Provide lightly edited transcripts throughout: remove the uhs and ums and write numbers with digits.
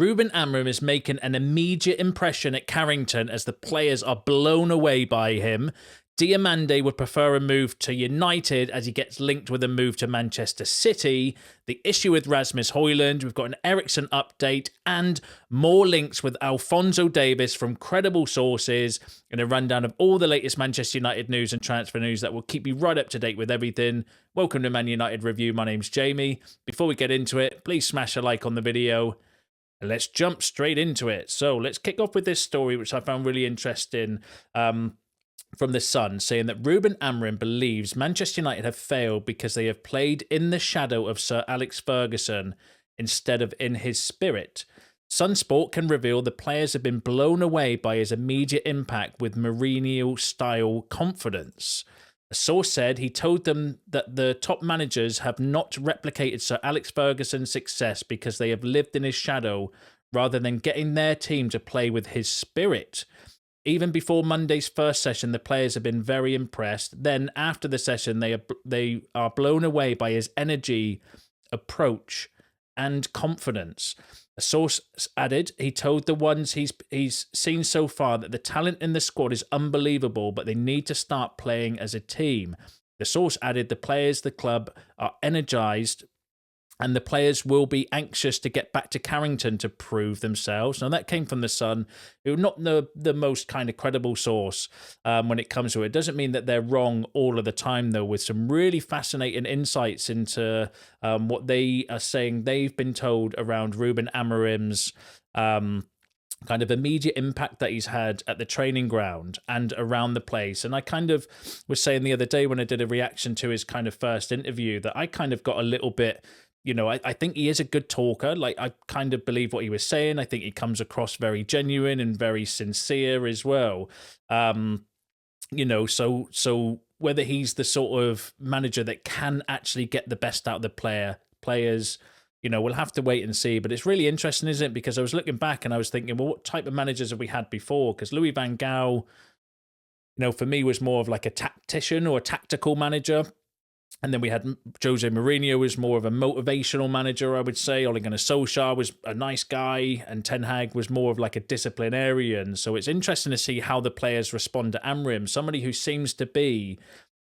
Ruben Amorim is making an immediate impression at Carrington as the players are blown away by him. Diomande would prefer a move to United as he gets linked with a move to Manchester City. The issue with Rasmus Hojlund, we've got an Erikson update and more links with Alphonso Davies from credible sources and a rundown of all the latest Manchester United news and transfer news that will keep you right up to date with everything. Welcome to Man United Review. My name's Jamie. Before we get into it, please smash a like on the video. And let's jump straight into it. So let's kick off with this story, which I found really interesting. From The Sun, saying that Ruben Amorim believes Manchester United have failed because they have played in the shadow of Sir Alex Ferguson instead of in his spirit. Sunsport can reveal the players have been blown away by his immediate impact with Mourinho-style confidence. A source said he told them that the top managers have not replicated Sir Alex Ferguson's success because they have lived in his shadow rather than getting their team to play with his spirit. Even before Monday's first session, the players have been very impressed. Then, after the session, they are blown away by his energy, approach, and confidence. A source added, he told the ones he's seen so far that the talent in the squad is unbelievable, but they need to start playing as a team. The source added, the players, the club, are energised, and the players will be anxious to get back to Carrington to prove themselves. Now, that came from The Sun, who are not the most kind of credible source when it comes to it. It doesn't mean that they're wrong all of the time, though, with some really fascinating insights into what they are saying they've been told around Ruben Amorim's kind of immediate impact that he's had at the training ground and around the place. And I kind of was saying the other day when I did a reaction to his kind of first interview that I kind of got a little bit... You know, I think he is a good talker. Like, I kind of believe what he was saying. I think he comes across very genuine and very sincere as well. You know, so whether he's the sort of manager that can actually get the best out of the players, you know, we'll have to wait and see. But it's really interesting, isn't it? Because I was looking back and I was thinking, well, what type of managers have we had before? Because Louis van Gaal, you know, for me was more of like a tactician or a tactical manager. And then we had Jose Mourinho was more of a motivational manager, I would say. Ole Gunnar Solskjaer was a nice guy, and Ten Hag was more of like a disciplinarian. So it's interesting to see how the players respond to Amorim, somebody who seems to be,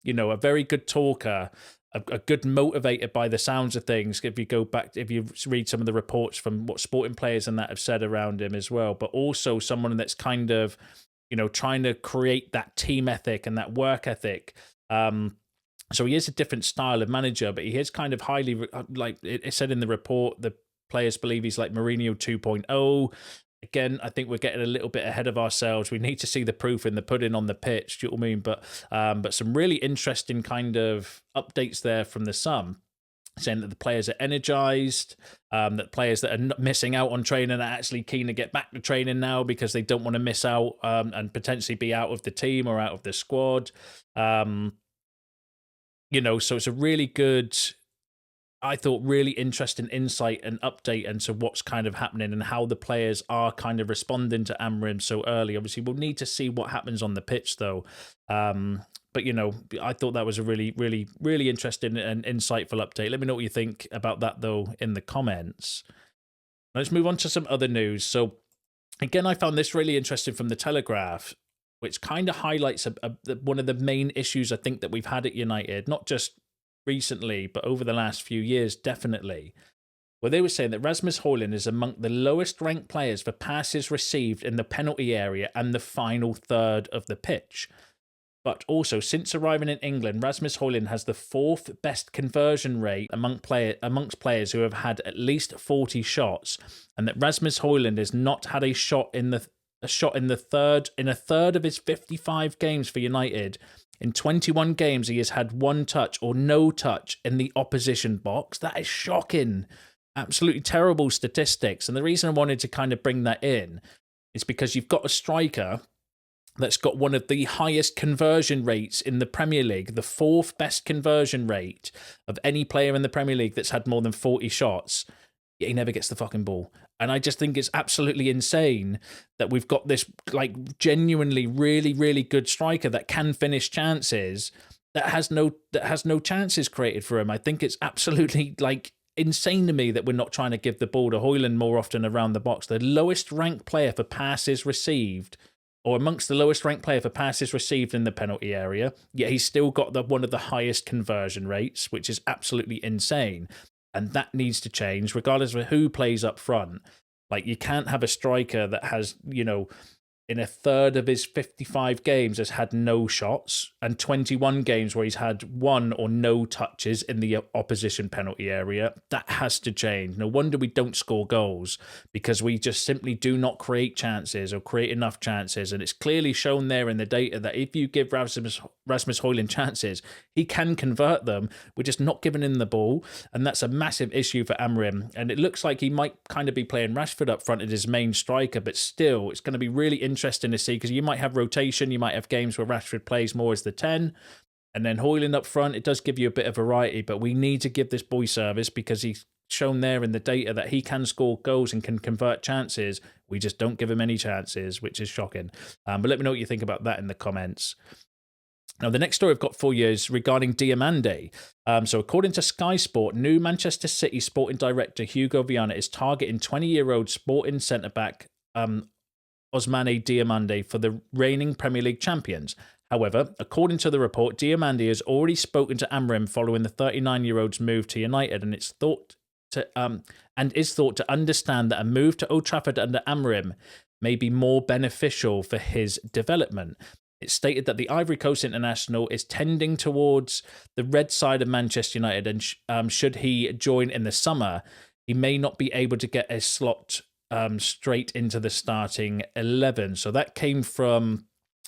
you know, a very good talker, a good motivator by the sounds of things. If you read some of the reports from what sporting players and that have said around him as well, but also someone that's kind of, you know, trying to create that team ethic and that work ethic. So he is a different style of manager, but he is kind of highly, like it said in the report, the players believe he's like Mourinho 2.0. Again, I think we're getting a little bit ahead of ourselves. We need to see the proof in the pudding on the pitch. Do you know what I mean? But some really interesting kind of updates there from The Sun, saying that the players are energised, that players that are missing out on training are actually keen to get back to training now because they don't want to miss out and potentially be out of the team or out of the squad. You know, so it's a really good, I thought, really interesting insight and update into what's kind of happening and how the players are kind of responding to Amorim so early. Obviously, we'll need to see what happens on the pitch, though. But, you know, I thought that was a really, really, really interesting and insightful update. Let me know what you think about that, though, in the comments. Let's move on to some other news. So, again, I found this really interesting from The Telegraph, which kind of highlights one of the main issues I think that we've had at United, not just recently, but over the last few years, definitely, where they were saying that Rasmus Hojlund is among the lowest ranked players for passes received in the penalty area and the final third of the pitch. But also, since arriving in England, Rasmus Hojlund has the fourth best conversion rate amongst players who have had at least 40 shots, and that Rasmus Hojlund has not had a shot in a third of his 55 games for United. In 21 games, he has had one touch or no touch in the opposition box. That is shocking. Absolutely terrible statistics. And the reason I wanted to kind of bring that in is because you've got a striker that's got one of the highest conversion rates in the Premier League, the fourth best conversion rate of any player in the Premier League that's had more than 40 shots. He never gets the fucking ball. And I just think it's absolutely insane that we've got this like genuinely really, really good striker that can finish chances that has no chances created for him. I think it's absolutely like insane to me that we're not trying to give the ball to Hojlund more often around the box. The lowest ranked player for passes received, or amongst the lowest ranked player for passes received in the penalty area, yet he's still got one of the highest conversion rates, which is absolutely insane. And that needs to change, regardless of who plays up front. Like, you can't have a striker that has, in a third of his 55 games has had no shots, and 21 games where he's had one or no touches in the opposition penalty area. That has to change. No wonder we don't score goals, because we just simply do not create chances or create enough chances. And it's clearly shown there in the data that if you give Rasmus Hojlund chances, he can convert them. We're just not giving him the ball, and that's a massive issue for Amorim. And it looks like he might kind of be playing Rashford up front as his main striker, but still, it's going to be really interesting to see, because you might have rotation. You might have games where Rashford plays more as the 10, and then Hojlund up front. It does give you a bit of variety, but we need to give this boy service, because he's shown there in the data that he can score goals and can convert chances. We just don't give him any chances, which is shocking. But let me know what you think about that in the comments. Now, the next story I've got for you is regarding Diomande. So according to Sky Sport, new Manchester City sporting director Hugo Viana is targeting 20-year-old sporting centre-back Ousmane Diomande for the reigning Premier League champions. However, according to the report, Diomande has already spoken to Amorim following the 39-year-old's move to United, and is thought to understand that a move to Old Trafford under Amorim may be more beneficial for his development. It's stated that the Ivory Coast international is tending towards the red side of Manchester United, and should he join in the summer, he may not be able to get a slot straight into the starting 11. So that came from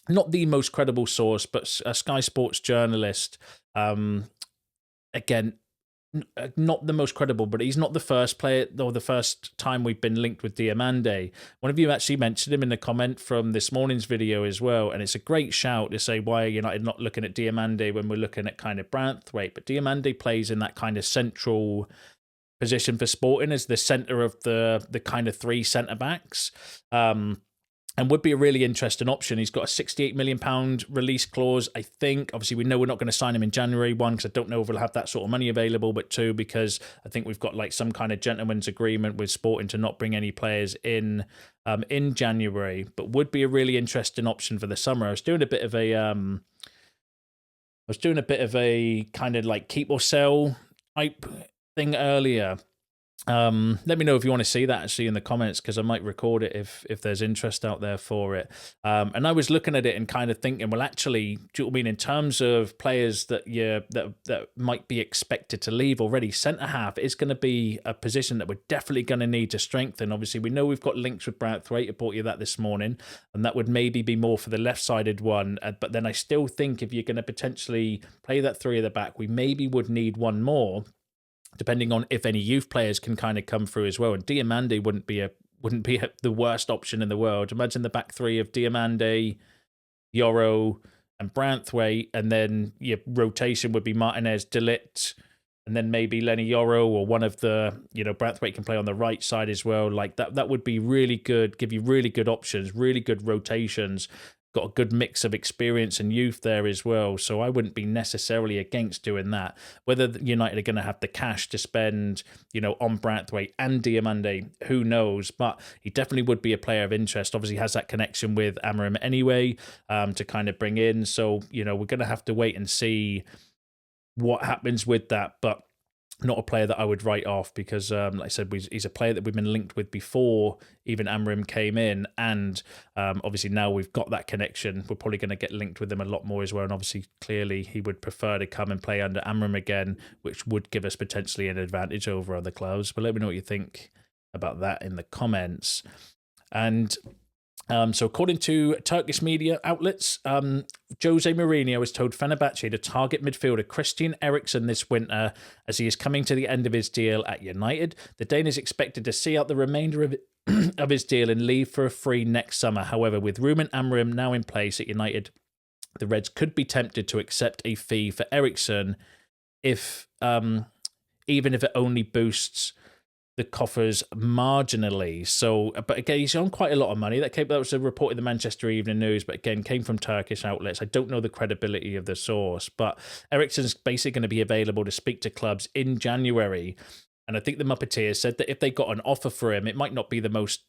not the most credible source, but a Sky Sports journalist. Again, not the most credible, but he's not the first player or the first time we've been linked with Diomande. One of you actually mentioned him in the comment from this morning's video as well, and it's a great shout to say, why are United not looking at Diomande when we're looking at kind of Branthwaite? But Diomande plays in that kind of central position for Sporting as the centre of the kind of three centre-backs. And would be a really interesting option. He's got a £68 million release clause, I think. Obviously, we know we're not going to sign him in January, one, because I don't know if we'll have that sort of money available, but two, because I think we've got like some kind of gentleman's agreement with Sporting to not bring any players in January, but would be a really interesting option for the summer. I was doing a bit of a kind of like keep or sell type thing earlier. Let me know if you want to see that actually in the comments, because I might record it if there's interest out there for it. And I was looking at it and kind of thinking, well, actually, do you know what I mean, in terms of players that might be expected to leave already, centre half is going to be a position that we're definitely going to need to strengthen. Obviously, we know we've got links with Branthwaite. I brought you that this morning, and that would maybe be more for the left-sided one. But then I still think if you're going to potentially play that three at the back, we maybe would need one more, depending on if any youth players can kind of come through as well. And Diomande wouldn't be the worst option in the world. Imagine the back three of Diomande, Yoro, and Branthwaite, and then your rotation would be Martinez, De Ligt, and then maybe Lenny Yoro, or one of the, Branthwaite can play on the right side as well. Like that would be really good, give you really good options, really good rotations. Got a good mix of experience and youth there as well, so I wouldn't be necessarily against doing that. Whether United are going to have the cash to spend, on Branthwaite and Diomande, who knows? But he definitely would be a player of interest. Obviously, has that connection with Amorim anyway, to kind of bring in. So we're going to have to wait and see what happens with that. But not a player that I would write off, because, like I said, he's a player that we've been linked with before even Amorim came in, and obviously now we've got that connection, we're probably going to get linked with him a lot more as well, and obviously clearly he would prefer to come and play under Amorim again, which would give us potentially an advantage over other clubs. But let me know what you think about that in the comments. And so according to Turkish media outlets, Jose Mourinho has told Fenerbahce to target midfielder Christian Eriksen this winter, as he is coming to the end of his deal at United. The Dane is expected to see out the remainder of his deal and leave for a free next summer. However, with Ruben Amorim now in place at United, the Reds could be tempted to accept a fee for Eriksen, even if it only boosts the coffers marginally. So, but again, he's on quite a lot of money. That was a report in the Manchester Evening News, but again, came from Turkish outlets. I don't know the credibility of the source, but Eriksen's basically going to be available to speak to clubs in January. And I think the Muppeteers said that if they got an offer for him, it might not be the most,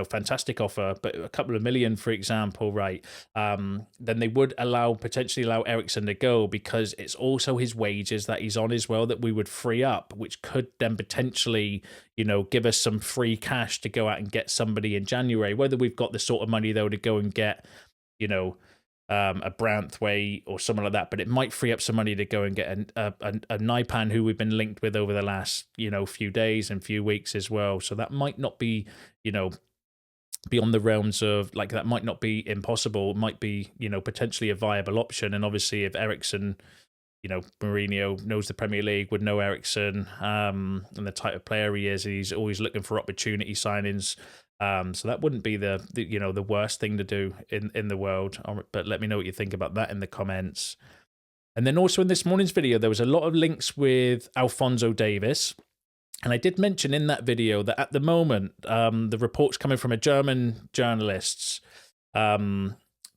fantastic offer, but a couple of million, for example, right? Then they would potentially allow Erikson to go, because it's also his wages that he's on as well that we would free up, which could then potentially, give us some free cash to go out and get somebody in January. Whether we've got the sort of money though to go and get, a Branthwaite or someone like that, but it might free up some money to go and get a Naipan, who we've been linked with over the last few days and few weeks as well. So that might not be beyond the realms of, like, that might not be impossible. It might be potentially a viable option. And obviously if Erikson, Mourinho knows the Premier League, would know Erikson and the type of player he is. He's always looking for opportunity signings. So that wouldn't be the worst thing to do in the world. But let me know what you think about that in the comments. And then also in this morning's video, there was a lot of links with Alphonso Davies. And I did mention in that video that at the moment, the reports coming from a German journalists,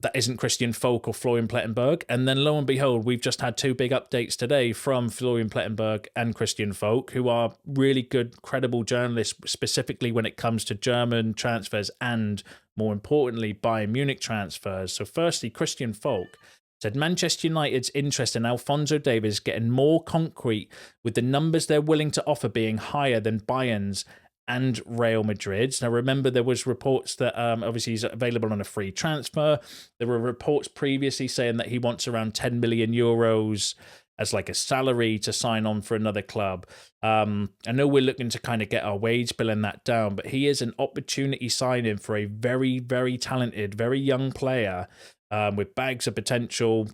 that isn't Christian Falk or Florian Plettenberg. And then lo and behold, we've just had two big updates today from Florian Plettenberg and Christian Falk, who are really good, credible journalists, specifically when it comes to German transfers and, more importantly, Bayern Munich transfers. So firstly, Christian Falk said Manchester United's interest in Alphonso Davies getting more concrete, with the numbers they're willing to offer being higher than Bayern's and Real Madrid's. Now, remember, there was reports that obviously he's available on a free transfer. There were reports previously saying that he wants around 10 million euros as like a salary to sign on for another club. I know we're looking to kind of get our wage bill in that down, but he is an opportunity signing for a very, very talented, very young player with bags of potential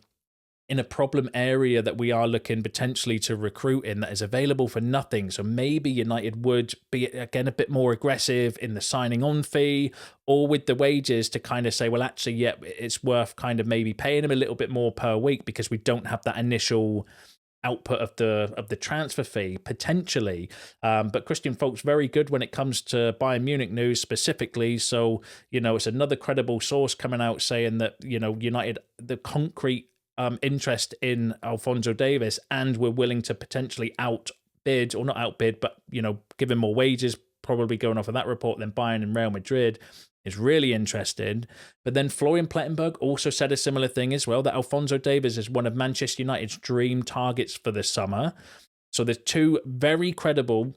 in a problem area that we are looking potentially to recruit in, that is available for nothing. So maybe United would be, again, a bit more aggressive in the signing on fee or with the wages to kind of say, well, actually, yeah, it's worth kind of maybe paying him a little bit more per week because we don't have that initial output of the transfer fee potentially. But Christian Falk's very good when it comes to Bayern Munich news specifically. So, it's another credible source coming out saying that, United, the concrete interest in Alphonso Davies, and we're willing to potentially outbid, or not outbid, but give him more wages, probably going off of that report, than Bayern and Real Madrid is really interested. But then Florian Plettenberg also said a similar thing as well, that Alphonso Davies is one of Manchester United's dream targets for the summer. So there's two very credible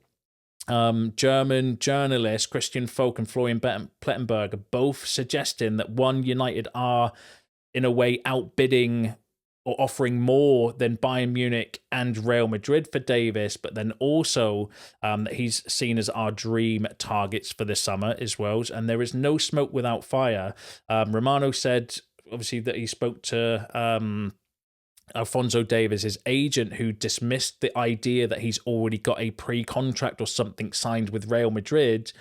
German journalists, Christian Falk and Florian Plettenberg, are both suggesting that United are in a way outbidding or offering more than Bayern Munich and Real Madrid for Davies, but then also that he's seen as our dream targets for the summer as well. And there is no smoke without fire. Romano said, obviously, that he spoke to Alphonso Davies, his agent, who dismissed the idea that he's already got a pre-contract or something signed with Real Madrid.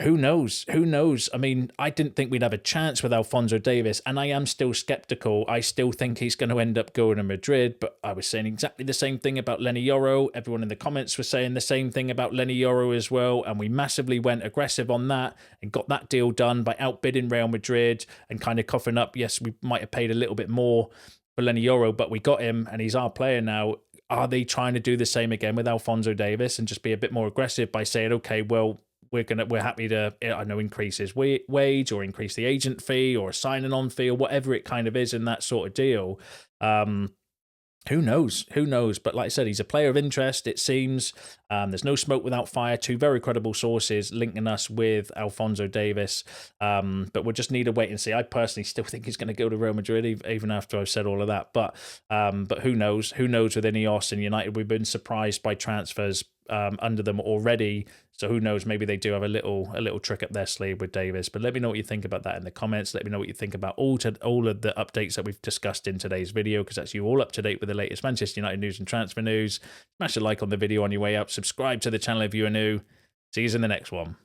Who knows? Who knows? I mean, I didn't think we'd have a chance with Alphonso Davies, and I am still skeptical. I still think he's going to end up going to Madrid, but I was saying exactly the same thing about Lenny Yoro. Everyone in the comments was saying the same thing about Lenny Yoro as well, and we massively went aggressive on that and got that deal done by outbidding Real Madrid and kind of coughing up, yes, we might have paid a little bit more for Lenny Yoro, but we got him, and he's our player now. Are they trying to do the same again with Alphonso Davies and just be a bit more aggressive by saying, okay, well, we're happy to, I know, increase his wage or increase the agent fee or a signing on fee or whatever it kind of is in that sort of deal. Who knows? Who knows? But like I said, he's a player of interest, it seems. There's no smoke without fire. Two very credible sources linking us with Alphonso Davies. But we'll just need to wait and see. I personally still think he's going to go to Real Madrid, even after I've said all of that. But who knows? Who knows with Ineos and United? We've been surprised by transfers under them already. So who knows? Maybe they do have a little trick up their sleeve with Davies. But let me know what you think about that in the comments. Let me know what you think about all of the updates that we've discussed in today's video, because that's you all up to date with the latest Manchester United news and transfer news. Smash a like on the video on your way out. Subscribe to the channel if you are new. See you in the next one.